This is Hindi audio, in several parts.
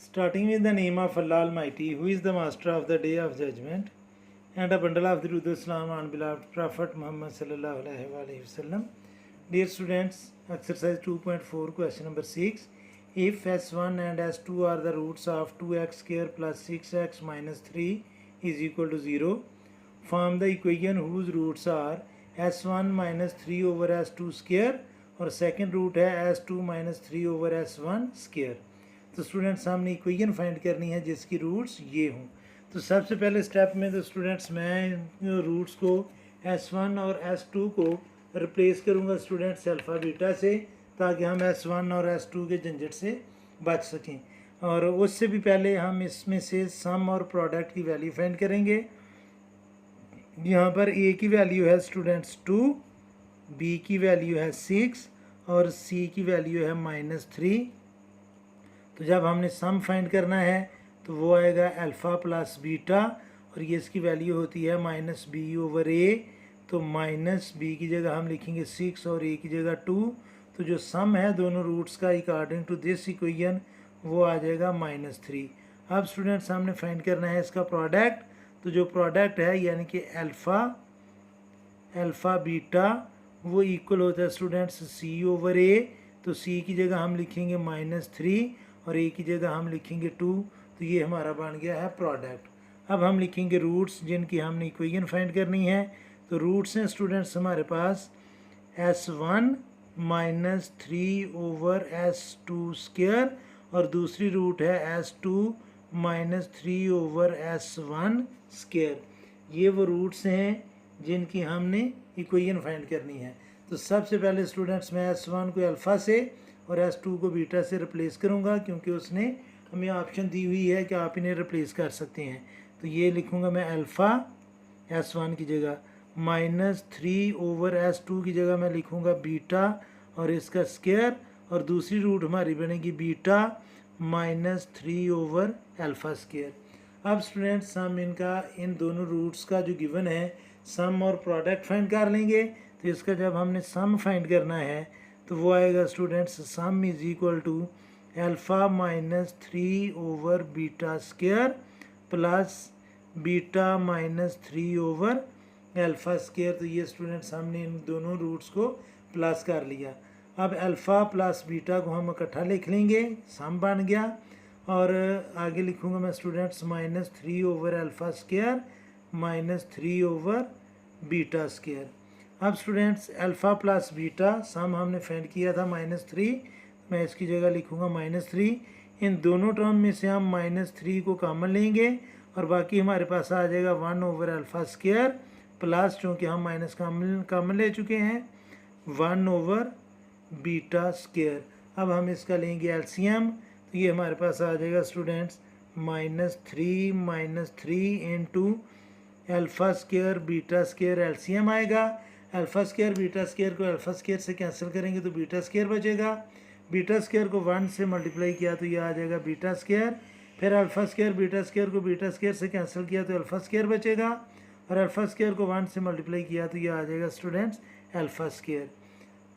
Starting with the name of Allah Almighty, who is the master of the day of judgment, and a bundle of the Durud Islam on beloved Prophet Muhammad sallallahu alaihi wasallam. Dear students, exercise 2.4, question number 6. If S1 and S2 are the roots of 2x square plus 6x minus 3 is equal to 0, form the equation whose roots are S1 minus 3 over S2 square और सेकेंड रूट है S2 minus 3 over S1 square. तो स्टूडेंट्स हमने इक्वेशन फाइंड करनी है जिसकी रूट्स ये हों। तो सबसे पहले स्टेप में तो स्टूडेंट्स मैं रूट्स को S1 और S2 को रिप्लेस करूँगा स्टूडेंट्स अल्फ़ा बीटा से, ताकि हम S1 और S2 के झंझट से बच सकें। और उससे भी पहले हम इसमें से सम और प्रोडक्ट की वैल्यू फाइंड करेंगे। यहाँ पर A की वैल्यू है स्टूडेंट्स 2, B की वैल्यू है 6 और C की वैल्यू है -3। तो जब हमने सम फाइंड करना है तो वो आएगा अल्फ़ा प्लस बीटा और ये इसकी वैल्यू होती है -b/a। तो -b की जगह हम लिखेंगे 6 और a की जगह 2। तो जो सम है दोनों रूट्स का अकॉर्डिंग टू दिस इक्वेशन वो आ जाएगा -3। अब स्टूडेंट्स हमने फाइंड करना है इसका प्रोडक्ट। तो जो प्रोडक्ट है यानी कि अल्फ़ा बीटा वो इक्वल होता है स्टूडेंट्स c/a। तो c की जगह हम लिखेंगे -3 और a की जगह हम लिखेंगे 2। तो ये हमारा बन गया है प्रोडक्ट। अब हम लिखेंगे रूट्स जिनकी हमने इक्वेशन फाइंड करनी है। तो रूट्स हैं स्टूडेंट्स हमारे पास S1 minus 3 over S2 square और दूसरी रूट है S2 minus 3 over S1 square. ये वो रूट्स हैं जिनकी हमने इक्वेशन फाइंड करनी है। तो सबसे पहले स्टूडेंट्स मैं S1 को अल्फ़ा से और S2 को बीटा से रिप्लेस करूंगा, क्योंकि उसने हमें ऑप्शन दी हुई है कि आप इन्हें रिप्लेस कर सकते हैं। तो ये लिखूंगा मैं अल्फ़ा S1 की जगह, -3 ओवर S2 की जगह मैं लिखूंगा बीटा और इसका स्क्वायर, और दूसरी रूट हमारी बनेगी बीटा -3 ओवर अल्फ़ा स्क्वायर। अब स्टूडेंट्स हम इन दोनों रूट्स का जो गिवन है सम और प्रोडक्ट फाइंड कर लेंगे। तो इसका जब हमने सम फाइंड करना है तो वो आएगा students sum is equal to alpha -3 over beta square plus beta -3 over alpha square. तो ये स्टूडेंट्स हमने इन दोनों रूट्स को प्लस कर लिया। अब अल्फ़ा प्लस बीटा को हम इकट्ठा लिख लेंगे, सम बन गया। और आगे लिखूंगा मैं students -3 over alpha square -3 over beta square. अब students alpha plus beta sum हमने फाइंड किया था -3, मैं इसकी जगह लिखूंगा -3। इन दोनों टर्म में से हम -3 को कॉमन लेंगे और बाकी हमारे पास आ जाएगा 1 ओवर अल्फ़ा स्क्वायर प्लस, चूँकि हम माइनस कॉमन ले चुके हैं, 1 ओवर बीटा स्क्वायर। अब हम इसका लेंगे एलसीएम। तो ये हमारे पास आ जाएगा students -3 into alpha square beta square LCM आएगा। अल्फ़ा स्क्वायर बीटा स्क्वायर को अल्फ़ा स्क्वायर से कैंसिल करेंगे तो बीटा स्क्वायर बचेगा। बीटा स्क्वायर को 1 से मल्टीप्लाई किया तो ये आ जाएगा बीटा स्क्वायर। फिर अल्फ़ा स्क्वायर बीटा स्क्वायर को बीटा स्क्वायर से कैंसिल किया तो अल्फ़ा स्क्वायर बचेगा, और अल्फ़ा स्क्वायर को 1 से मल्टीप्लाई किया तो ये आ जाएगा स्टूडेंट्स अल्फ़ा स्क्वायर।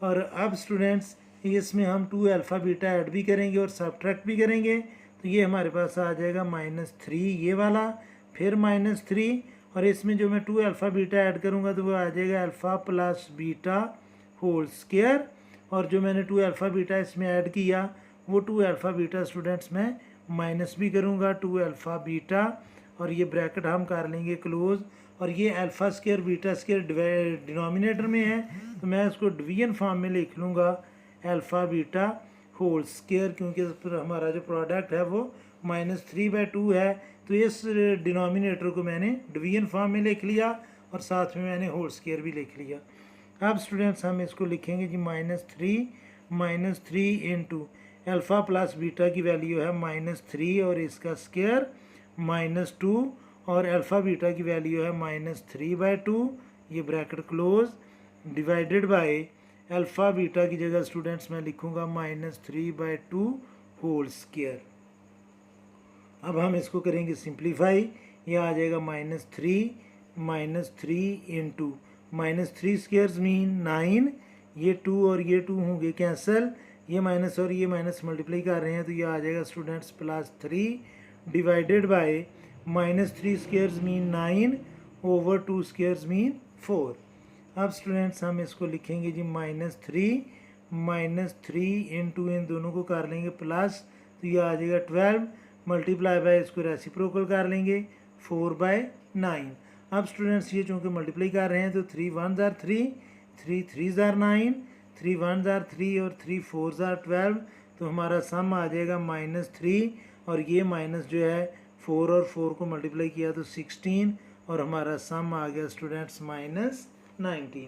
और अब स्टूडेंट्स इसमें हम 2 अल्फ़ा बीटा ऐड भी करेंगे और सब्ट्रैक्ट भी करेंगे। तो ये हमारे पास आ जाएगा -3 ये वाला, फिर -3, और इसमें जो मैं 2 अल्फ़ा बीटा ऐड करूँगा तो वो आ जाएगा alpha plus beta whole square. और जो मैंने 2 अल्फ़ा बीटा इसमें ऐड किया वो 2 अल्फ़ा बीटा स्टूडेंट्स मैं माइनस भी करूँगा 2 अल्फ़ा बीटा, और ये ब्रैकेट हम कर लेंगे क्लोज। और ये alpha square beta square denominator में है तो मैं इसको डिवीजन फॉर्म में लिख लूँगा अल्फ़ा बीटा होल स्क्वायर, क्योंकि हमारा जो प्रोडक्ट है वो -3/2 है। तो इस डिनोमिनेटर को मैंने डिवीजन फॉर्म में लिख लिया और साथ में मैंने होल स्क्वायर भी लिख लिया। अब स्टूडेंट्स हम इसको लिखेंगे जी -3 इंटू अल्फ़ा प्लस बीटा की वैल्यू है -3 और इसका स्क्वायर -2, और अल्फ़ा बीटा की वैल्यू है -3/2, ये bracket close, divided by alpha beta की जगह स्टूडेंट्स मैं लिखूँगा -3/2 होल स्क्वायर। अब हम इसको करेंगे सिंप्लीफाई। ये आ जाएगा -3 इंटू -3 स्क्वायर्स मीन 9, ये 2 और ये 2 होंगे कैंसल, ये माइनस और ये माइनस मल्टीप्लाई कर रहे हैं तो ये आ जाएगा students +3 divided by -3 squares mean 9 over 2 squares mean 4। अब स्टूडेंट्स हम इसको लिखेंगे जी -3 इंटू इन दोनों को कर लेंगे प्लस, तो ये आ जाएगा 12 मल्टीप्लाई बाय, इसको रेसिप्रोकल कर लेंगे 4/9। अब स्टूडेंट्स ये चूँकि मल्टीप्लाई कर रहे हैं तो 3 1 ज़ार 3, 3 3 ज़ार 9, 3 1 ज़ार 3 और 3 4 ज़ार 12, तो हमारा सम आ जाएगा -3 और ये माइनस जो है 4 और 4 को मल्टीप्लाई किया तो 16 और हमारा सम आ गया स्टूडेंट्स -19।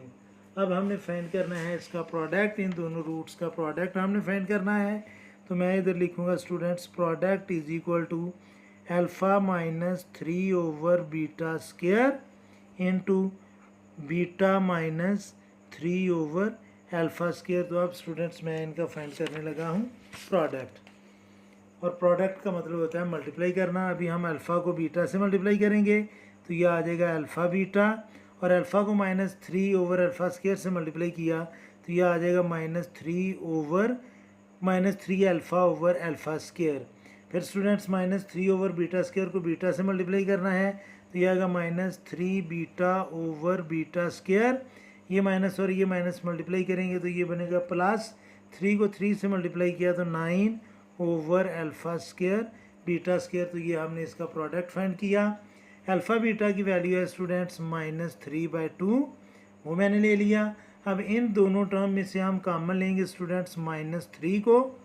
अब हमने फाइंड करना है इसका प्रोडक्ट, इन दोनों रूट्स का प्रोडक्ट हमने फाइंड करना है। तो मैं इधर लिखूँगा students product is equal to alpha -3 over beta square into beta -3 over alpha square. तो अब स्टूडेंट्स मैं इनका फाइंड करने लगा हूँ प्रोडक्ट, और प्रोडक्ट का मतलब होता है मल्टीप्लाई करना। अभी हम अल्फ़ा को बीटा से मल्टीप्लाई करेंगे तो ये आ जाएगा अल्फ़ा बीटा, और अल्फ़ा को -3 ओवर अल्फ़ा स्क्वायर से मल्टीप्लाई किया तो ये आ जाएगा -3 अल्फ़ा ओवर अल्फ़ा स्क्वायर। फिर स्टूडेंट्स -3 ओवर बीटा स्क्वायर को बीटा से मल्टीप्लाई करना है तो ये आएगा -3 बीटा ओवर बीटा स्क्वायर। ये माइनस और ये माइनस मल्टीप्लाई करेंगे तो ये बनेगा +3 को 3 से मल्टीप्लाई किया तो 9 over alpha square beta square. तो ये हमने इसका प्रोडक्ट फाइंड किया। अल्फ़ा बीटा की वैल्यू है स्टूडेंट्स -3/2, वो मैंने ले लिया। अब इन दोनों टर्म में से हम कॉमन लेंगे स्टूडेंट्स -3 को,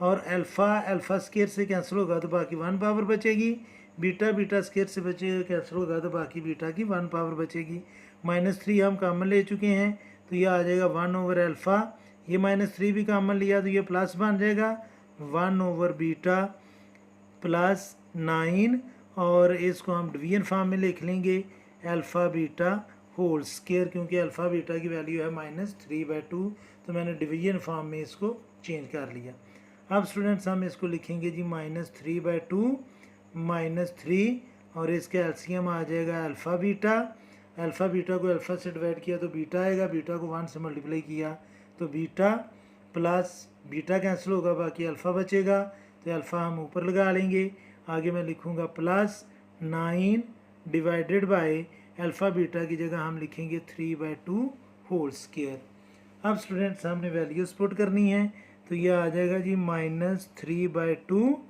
और अल्फ़ा स्क्वायर से कैंसिल होगा तो बाकी 1 पावर बचेगी, बीटा स्क्वायर से बचेगा कैंसिल होगा तो बाकी बीटा की 1 पावर बचेगी। -3 हम कॉमन ले चुके हैं तो ये आ जाएगा 1 ओवर अल्फ़ा, ये -3 भी कॉमन लिया तो ये प्लस बन जाएगा 1 ओवर बीटा प्लस 9, और इसको हम डिवीजन फॉर्म में लिख लेंगे अल्फ़ा बीटा होल स्क्वायर, क्योंकि अल्फ़ा बीटा की वैल्यू है -3/2, तो मैंने डिवीजन फॉर्म में इसको चेंज कर लिया। अब स्टूडेंट्स हम इसको लिखेंगे जी -3/2 -3, और इसके एलसीएम आ जाएगा अल्फ़ा बीटा को अल्फ़ा से डिवाइड किया तो बीटा आएगा, बीटा को 1 से मल्टीप्लाई किया तो बीटा, प्लस बीटा कैंसिल होगा बाकी अल्फ़ा बचेगा तो अल्फ़ा हम ऊपर लगा लेंगे। आगे मैं लिखूँगा +9 डिवाइडेड बाय अल्फ़ा बीटा की जगह हम लिखेंगे 3/2 होल स्क्वायर। अब स्टूडेंट्स हमने वैल्यूज़ पुट करनी है तो ये आ जाएगा जी -3/2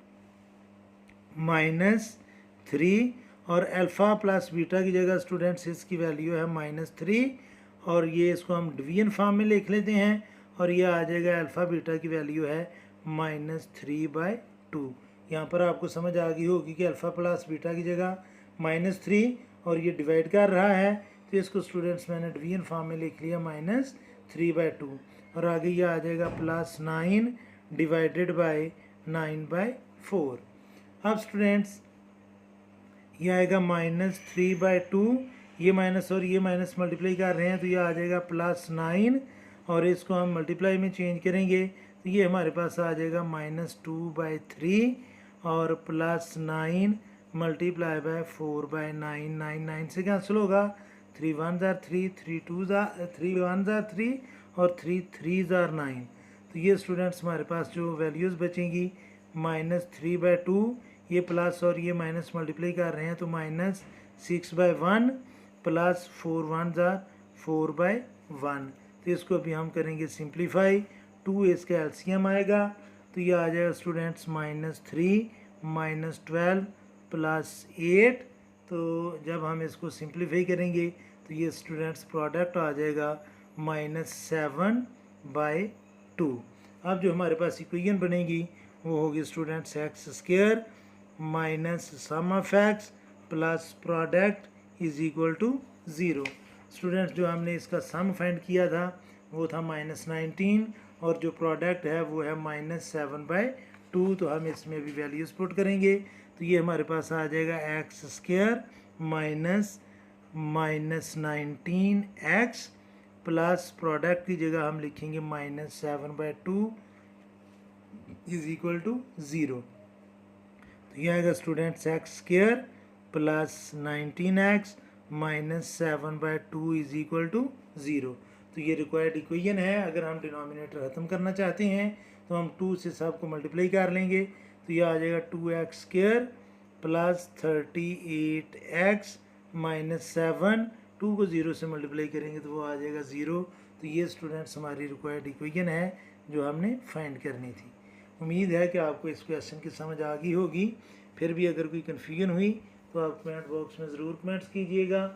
-3, और अल्फ़ा प्लस बीटा की जगह स्टूडेंट्स इसकी वैल्यू है -3, और ये इसको हम डिवीजन फॉर्म में लिख लेते हैं और ये आ जाएगा अल्फ़ा बीटा की वैल्यू है -3/2। यहाँ पर आपको समझ आ गई होगी कि अल्फ़ा प्लस बीटा की जगह -3 और ये डिवाइड कर रहा है तो इसको स्टूडेंट्स मैंने डिवीजन फॉर्म में लिख लिया -3/2, और आगे ये आ जाएगा +9 डिवाइडेड बाय 9/4। अब स्टूडेंट्स ये आएगा -3/2, ये माइनस और ये माइनस मल्टीप्लाई कर रहे हैं तो ये आ जाएगा +9, और इसको हम मल्टीप्लाई में चेंज करेंगे तो ये हमारे पास आ जाएगा -2/3 और +9 मल्टीप्लाई बाय 4/9, 9 से कैंसिल होगा, 3 1 ज़ार 3, 3 1 ज़ार 3 और 3 3 ज़ार 9। तो ये स्टूडेंट्स हमारे पास जो वैल्यूज़ बचेंगी -3/2, ये प्लस और ये माइनस मल्टीप्लाई कर रहे हैं तो -6/1 प्लस 4 1 ज़ार 4/1। तो इसको भी हम करेंगे सिंप्लीफाई, 2 इसका एलसीएम आएगा तो ये आ जाएगा स्टूडेंट्स -3 -12 +8। तो जब हम इसको सिंप्लीफाई करेंगे तो ये स्टूडेंट्स प्रोडक्ट आ जाएगा -7/2। अब जो हमारे पास इक्वेशन बनेगी वो होगी students x² minus sum of x plus product is equal to 0। Students जो हमने इसका सम फाइंड किया था वो था -19 और जो प्रोडक्ट है वो है -7/2। तो हम इसमें भी वैल्यूज़ पुट करेंगे तो ये हमारे पास आ जाएगा x² minus -19x plus product की जगह हम लिखेंगे -7/2 इज इक्वल टू 0। तो ये आएगा students x² plus 19x minus 7/2 is equal to 0। तो ये रिक्वायर्ड इक्वेशन है। अगर हम डिनोमिनेटर ख़त्म करना चाहते हैं तो हम 2 से सबको मल्टीप्लाई कर लेंगे, तो ये आ जाएगा 2x² प्लस 38x माइनस 7, 2 को 0 से मल्टीप्लाई करेंगे तो वो आ जाएगा 0। तो ये स्टूडेंट्स हमारी रिक्वायर्ड इक्वेशन है जो हमने फाइंड करनी थी। उम्मीद है कि आपको इस क्वेश्चन की समझ आ गई होगी। फिर भी अगर कोई कन्फ्यूजन हुई तो आप कमेंट बॉक्स में ज़रूर कमेंट्स कीजिएगा।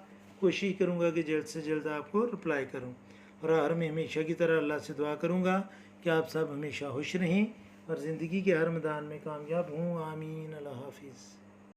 कोशिश करूँगा कि जल्द से जल्द आपको रिप्लाई करूँ। और हर में हमेशा की तरह अल्लाह से दुआ करूँगा कि आप सब हमेशा खुश रहें और ज़िंदगी के हर मैदान में कामयाब हों। आमीन। अल्लाह हाफिज़।